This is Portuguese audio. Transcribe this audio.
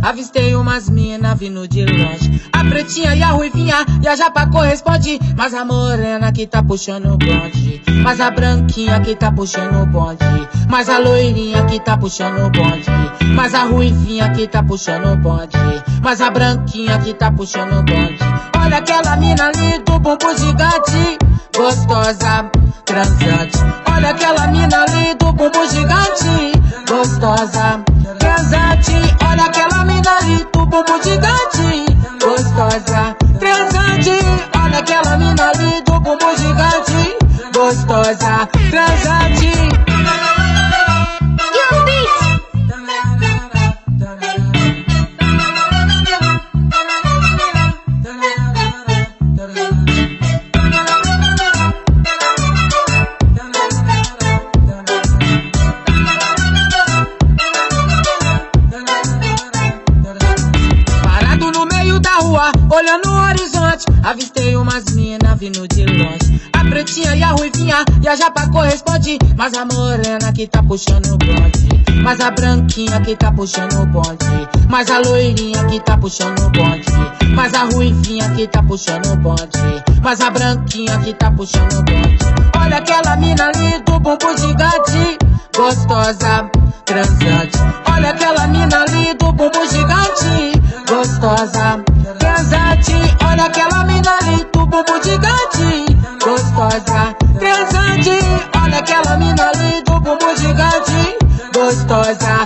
avistei umas mina vindo de longe. A pretinha e a ruivinha e a japa corresponde, mas a morena que tá puxando o bonde, mas a branquinha que tá puxando o bonde, mas a loirinha que tá puxando o bonde, mas a ruivinha que tá puxando o bonde, mas a branquinha que tá puxando o bonde. Olha aquela mina ali do bumbum gigante, gostosa, transante. Olha aquela mina ali do bumbum gigante, gostosa, transante. Olha aquela mina ali do bumbum gigante, gostosa, transante. Olha aquela mina ali do bumbum gigante, gostosa, transante. Olhando o horizonte, avistei umas mina vindo de longe. A pretinha e a ruivinha e a japa corresponde, mas a morena que tá puxando o bonde, mas a branquinha que tá puxando o bonde, mas a loirinha que tá puxando o bonde, mas a ruivinha que tá puxando o bonde, mas a branquinha que tá puxando o bonde. Olha aquela mina ali do bumbum gigante, gostosa, transante. Olha aquela mina ali do bumbum gigante, gostosa, transante. Olha aquela mina ali do bumbum gigante, gostosa, transante. Olha aquela mina ali do bumbum gigante, gostosa,